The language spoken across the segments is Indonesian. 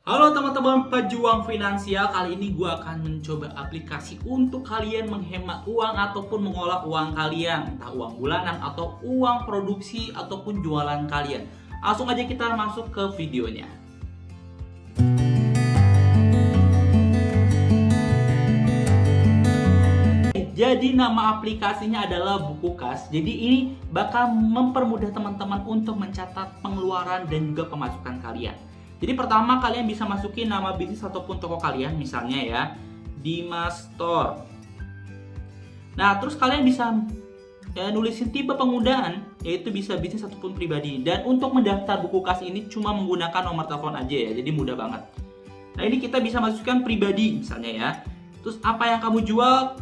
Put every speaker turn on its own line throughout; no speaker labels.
Halo teman-teman pejuang finansial, kali ini gue akan mencoba aplikasi untuk kalian menghemat uang ataupun mengolah uang kalian, entah uang bulanan atau uang produksi ataupun jualan kalian. Langsung aja kita masuk ke videonya. Jadi nama aplikasinya adalah Bukukas. Jadi ini bakal mempermudah teman-teman untuk mencatat pengeluaran dan juga pemasukan kalian. Jadi pertama kalian bisa masukin nama bisnis ataupun toko kalian, misalnya ya Dimas Store. Nah terus kalian bisa nulisin tipe penggunaan, yaitu bisa bisnis ataupun pribadi. Dan untuk mendaftar Bukukas ini cuma menggunakan nomor telepon aja ya, jadi mudah banget. Nah ini kita bisa masukkan pribadi misalnya ya. Terus apa yang kamu jual,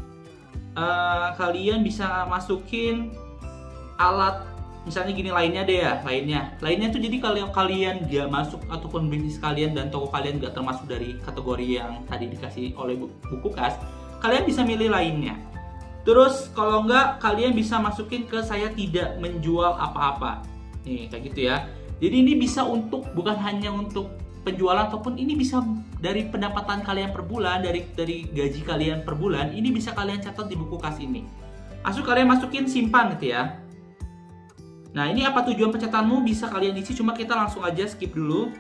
kalian bisa masukin alat, misalnya gini, lainnya deh ya, lainnya tuh jadi kalau kalian gak masuk ataupun bisnis kalian dan toko kalian gak termasuk dari kategori yang tadi dikasih oleh Bukukas, kalian bisa milih lainnya. Terus kalau enggak, kalian bisa masukin ke saya tidak menjual apa-apa, nih kayak gitu ya. Jadi ini bisa untuk, bukan hanya untuk penjualan, ataupun ini bisa dari pendapatan kalian per bulan, dari gaji kalian per bulan, ini bisa kalian catat di Bukukas ini. Langsung kalian masukin simpan gitu ya. Nah ini apa tujuan pencatanmu bisa kalian isi, cuma kita langsung aja skip dulu.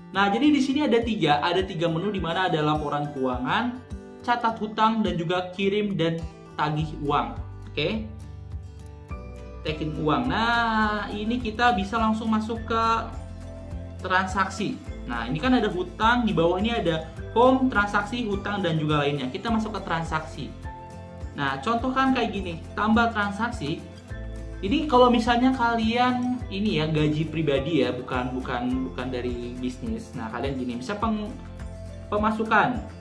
Nah jadi di sini ada tiga menu, di mana ada laporan keuangan, catat hutang, dan juga kirim dan tagih uang. Oke, taking uang. Nah ini kita bisa langsung masuk ke transaksi. Nah ini kan ada hutang, di bawah ini ada home, transaksi, hutang, dan juga lainnya. Kita masuk ke transaksi. Nah contoh kan kayak gini, tambah transaksi. Ini kalau misalnya kalian ini ya gaji pribadi ya, bukan dari bisnis. Nah kalian gini, bisa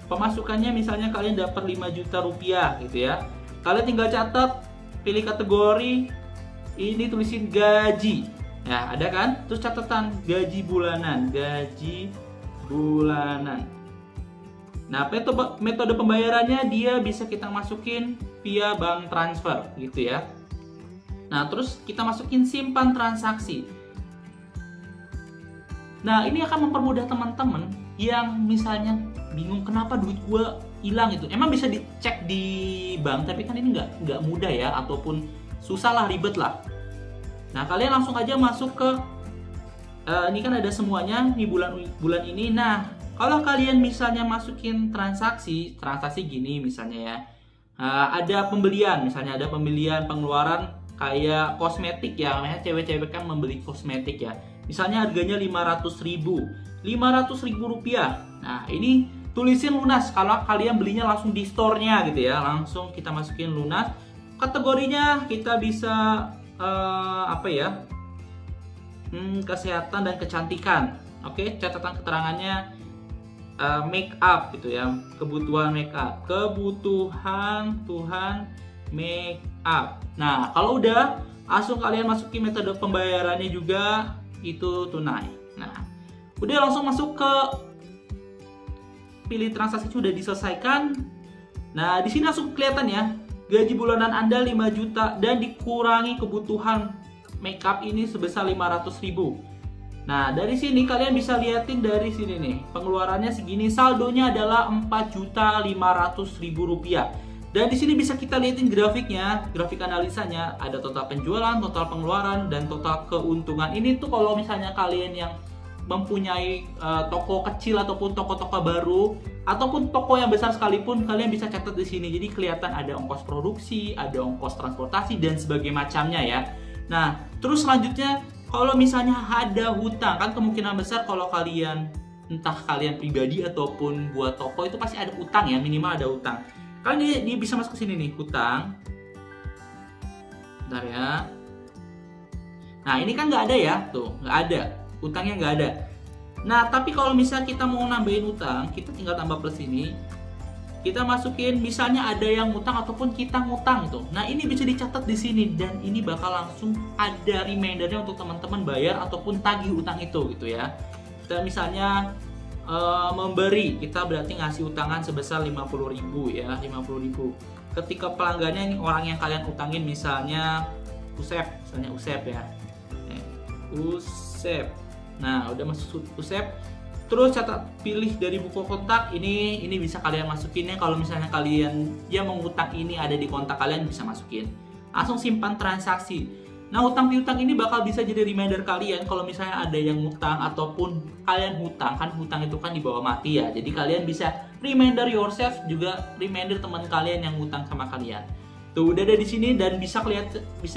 pemasukannya misalnya kalian dapat 5 juta rupiah gitu ya. Kalian tinggal catat, pilih kategori, ini tulisin gaji. Ya ada kan? Terus catatan gaji bulanan. Nah metode pembayarannya dia bisa kita masukin via bank transfer gitu ya. Nah terus kita masukin simpan transaksi. Nah ini akan mempermudah teman-teman yang misalnya bingung kenapa duit gue hilang itu. Emang bisa dicek di bank, tapi kan ini nggak mudah ya, ataupun susah lah, ribet lah. Nah kalian langsung aja masuk ke ini kan ada semuanya di bulan ini. Nah kalau kalian misalnya masukin transaksi gini misalnya ya, ada pembelian, misalnya ada pembelian pengeluaran kayak kosmetik ya, cewek-cewek kan membeli kosmetik ya, misalnya harganya 500.000 rupiah. Nah ini tulisin lunas kalau kalian belinya langsung di store-nya gitu ya, langsung kita masukin lunas. Kategorinya kita bisa kesehatan dan kecantikan. Oke, catatan keterangannya make up gitu ya, kebutuhan make up, make up. Nah kalau udah, langsung kalian masukin metode pembayarannya juga, itu tunai. Nah udah langsung masuk ke pilih transaksi, sudah diselesaikan. Nah di sini langsung kelihatan ya, gaji bulanan Anda 5 juta dan dikurangi kebutuhan makeup ini sebesar 500.000. Nah dari sini kalian bisa liatin dari sini nih, pengeluarannya segini, saldonya adalah 4.500.000 rupiah. Dan di sini bisa kita liatin grafiknya, grafik analisanya, ada total penjualan, total pengeluaran, dan total keuntungan. Ini tuh kalau misalnya kalian yang mempunyai toko kecil ataupun toko-toko baru ataupun toko yang besar sekalipun, kalian bisa catat di sini. Jadi kelihatan ada ongkos produksi, ada ongkos transportasi, dan sebagainya macamnya ya. Nah, terus selanjutnya kalau misalnya ada hutang, kan kemungkinan besar kalau kalian, entah kalian pribadi ataupun buat toko, itu pasti ada utang ya, minimal ada utang. Kalian dia bisa masuk ke sini nih, hutang. Bentar ya. Nah ini kan nggak ada ya, tuh nggak ada, utangnya nggak ada. Nah tapi kalau misalnya kita mau nambahin utang, kita tinggal tambah plus ini. Kita masukin misalnya ada yang ngutang ataupun kita ngutang itu. Nah ini bisa dicatat di sini, dan ini bakal langsung ada remindernya untuk teman-teman bayar ataupun tagih utang itu gitu ya. Kita misalnya memberi, kita berarti ngasih utangan sebesar 50.000 ya, 50.000. Ketika pelanggannya ini orang yang kalian utangin, misalnya Usep ya, Usep. Nah udah masuk Usep, Terus pilih dari buku kontak, ini bisa kalian masukinnya kalau misalnya kalian yang mengutang ini ada di kontak kalian bisa masukin. Langsung simpan transaksi. Nah, utang piutang ini bakal bisa jadi reminder kalian kalau misalnya ada yang ngutang ataupun kalian hutang, kan hutang itu kan dibawa mati ya. Jadi kalian bisa reminder yourself, juga reminder teman kalian yang ngutang sama kalian. Tuh udah ada di sini dan bisa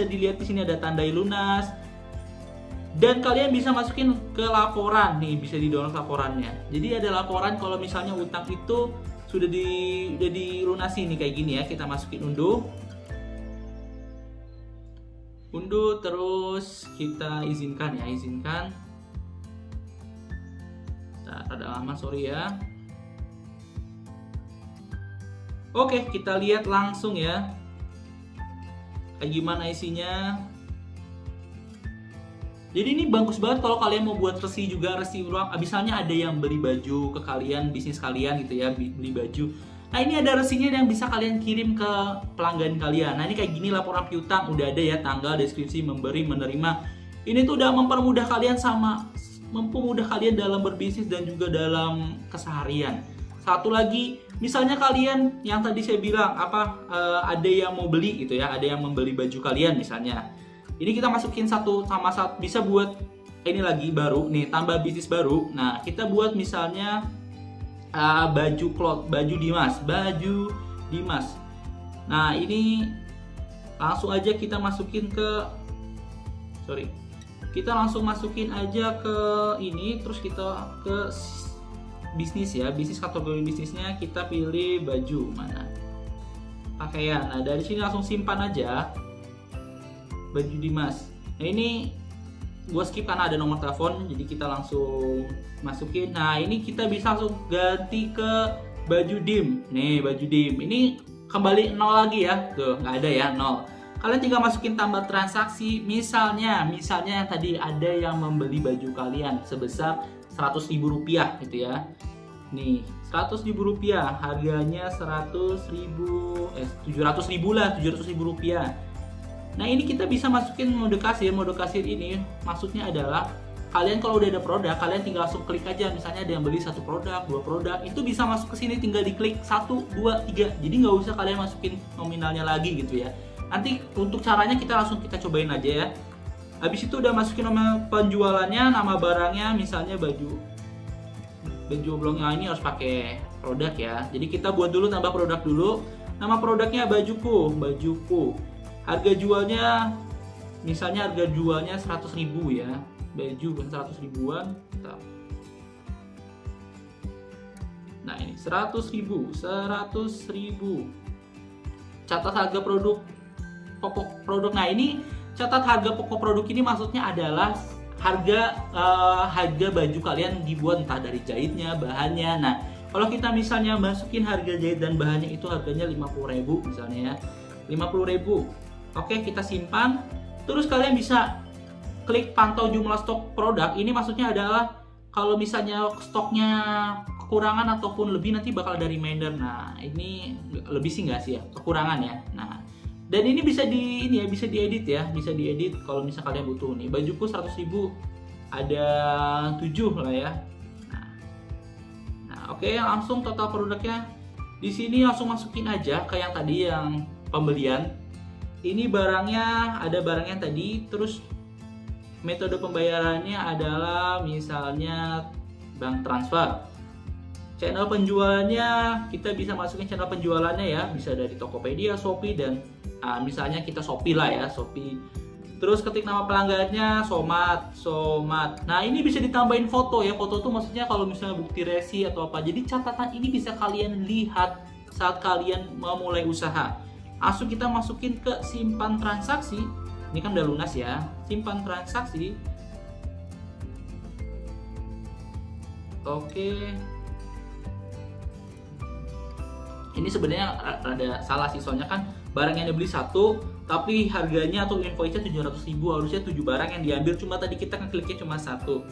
dilihat di sini ada tandai lunas. Dan kalian bisa masukin ke laporan nih, bisa di-download laporannya. Jadi ada laporan kalau misalnya utang itu sudah dilunasi nih kayak gini ya. Kita masukin unduh, terus kita izinkan ya, izinkan. Nah, ada lama sorry ya. Oke, kita lihat langsung ya kayak gimana isinya. Jadi ini bagus banget kalau kalian mau buat resi juga, resi uang. Misalnya ada yang beli baju ke kalian, bisnis kalian gitu ya, beli baju. Nah ini ada resinya yang bisa kalian kirim ke pelanggan kalian. Nah ini kayak gini laporan piutang, udah ada ya tanggal, deskripsi, memberi, menerima. Ini tuh udah mempermudah kalian dalam berbisnis dan juga dalam keseharian. Satu lagi, misalnya kalian yang tadi saya bilang ada yang mau beli gitu ya, ada yang membeli baju kalian misalnya. Ini kita masukin satu sama satu, bisa buat ini lagi baru nih, tambah bisnis baru. Nah kita buat misalnya baju Dimas. Nah ini langsung aja kita masukin aja ke ini, terus kita ke bisnis ya, bisnis, kategori bisnisnya kita pilih baju mana, pakaian. Nah dari sini langsung simpan aja baju Dimas. Nah ini gua skip karena ada nomor telepon, jadi kita langsung masukin. Nah ini kita bisa langsung ganti ke baju Dim. Nih baju Dim ini kembali 0 lagi ya, tuh nggak ada ya 0. Kalian tinggal masukin tambah transaksi. Misalnya yang tadi ada yang membeli baju kalian sebesar Rp100.000 gitu ya. Nih Rp100.000, harganya 700.000 lah, Rp700.000. Nah ini kita bisa masukin mode kasir. Mode kasir ini maksudnya adalah kalian kalau udah ada produk, kalian tinggal langsung klik aja. Misalnya ada yang beli 1 produk, 2 produk, itu bisa masuk ke sini, tinggal diklik 1, 2, 3. Jadi nggak usah kalian masukin nominalnya lagi gitu ya. Nanti untuk caranya kita cobain aja ya. Habis itu udah masukin nama penjualannya, nama barangnya, misalnya baju oblongnya ini harus pakai produk ya. Jadi kita buat dulu tambah produk dulu. Nama produknya bajuku. Harga jualnya misalnya 100.000 ya. Baju 100 ribuan. Nah ini 100.000. Catat harga pokok produk. Nah ini catat harga pokok produk ini maksudnya adalah harga baju kalian dibuat entah dari jahitnya, bahannya. Nah kalau kita misalnya masukin harga jahit dan bahannya itu harganya 50.000 misalnya ya, 50.000. Oke, kita simpan. Terus kalian bisa klik pantau jumlah stok produk. Ini maksudnya adalah kalau misalnya stoknya kekurangan ataupun lebih, nanti bakal ada reminder. Nah ini lebih sih nggak sih ya, kekurangan ya. Nah dan ini bisa diedit ya, bisa diedit kalau misalnya kalian butuh. Nih bajuku 100.000 ada 7 lah ya. Nah oke, langsung total produknya di sini langsung masukin aja ke yang tadi yang pembelian. Ini barangnya, ada barangnya tadi, terus metode pembayarannya adalah misalnya bank transfer. Channel penjualannya kita bisa masukin channel penjualannya ya, bisa dari Tokopedia, Shopee, dan misalnya kita Shopee lah ya, Shopee. Terus ketik nama pelanggannya Somat. Nah ini bisa ditambahin foto ya, foto tuh maksudnya kalau misalnya bukti resi atau apa. Jadi catatan ini bisa kalian lihat saat kalian mau mulai usaha. Langsung kita masukin ke simpan transaksi. Ini kan udah lunas ya, simpan transaksi. Oke. Ini sebenarnya ada salah sih, soalnya kan barang yang dibeli 1 tapi harganya atau invoice-nya 700.000, harusnya 7 barang yang diambil, cuma tadi kita ngekliknya cuma 1.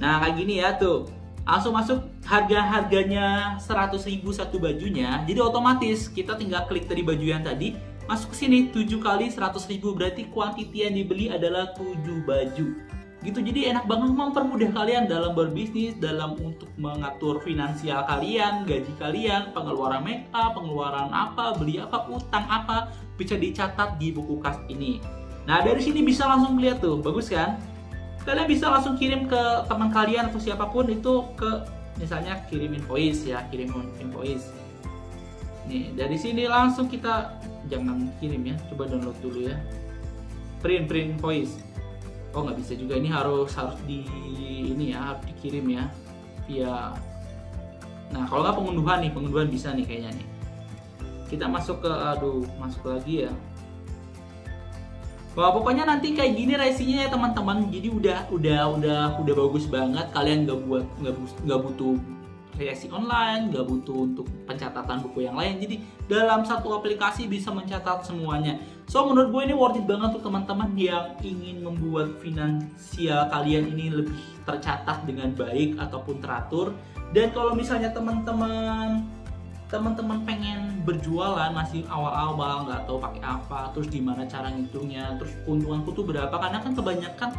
Nah kayak gini ya tuh, langsung masuk harganya 100.000 satu bajunya. Jadi otomatis kita tinggal klik dari baju yang tadi, masuk ke sini 7 kali 100.000, berarti kuantiti yang dibeli adalah 7 baju. gitu. Jadi enak banget mempermudah kalian dalam berbisnis, dalam untuk mengatur finansial kalian, gaji kalian, pengeluaran make up, pengeluaran apa, beli apa, utang apa, bisa dicatat di buku kas ini. Nah dari sini bisa langsung lihat tuh, bagus kan? Kalian bisa langsung kirim ke teman kalian atau siapapun itu, ke misalnya kirim invoice ya, kirim invoice. Nih dari sini langsung kita, jangan kirim ya, coba download dulu ya, print invoice. Oh nggak bisa juga, ini harus di ini ya, harus dikirim ya via. Nah kalau nggak pengunduhan bisa nih kayaknya nih. Kita masuk ke, masuk lagi ya. Wah pokoknya nanti kayak gini resinya ya teman-teman. Jadi udah bagus banget. Kalian nggak butuh resi online, nggak butuh untuk pencatatan buku yang lain. Jadi dalam satu aplikasi bisa mencatat semuanya. So menurut gue ini worth it banget untuk teman-teman yang ingin membuat finansial kalian ini lebih tercatat dengan baik ataupun teratur. Dan kalau misalnya teman-teman pengen berjualan, masih awal-awal nggak tahu pakai apa, terus gimana cara ngitungnya, terus keuntunganku tuh berapa, karena kan kebanyakan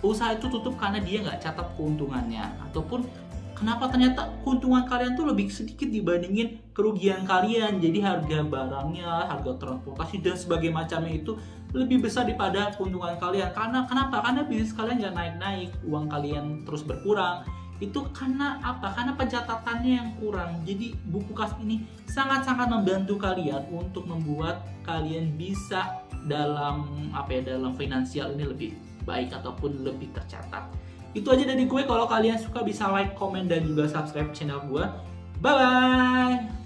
usaha itu tutup karena dia nggak catat keuntungannya, ataupun kenapa ternyata keuntungan kalian tuh lebih sedikit dibandingin kerugian kalian. Jadi harga barangnya, harga transportasi dan sebagainya macamnya itu lebih besar daripada keuntungan kalian. Kenapa? Karena bisnis kalian nggak naik-naik, uang kalian terus berkurang. Itu karena apa? Karena pencatatannya yang kurang. Jadi buku kas ini sangat-sangat membantu kalian untuk membuat kalian bisa dalam dalam finansial ini lebih baik ataupun lebih tercatat. Itu aja dari gue. Kalau kalian suka bisa like, komen, dan juga subscribe channel gue. Bye bye.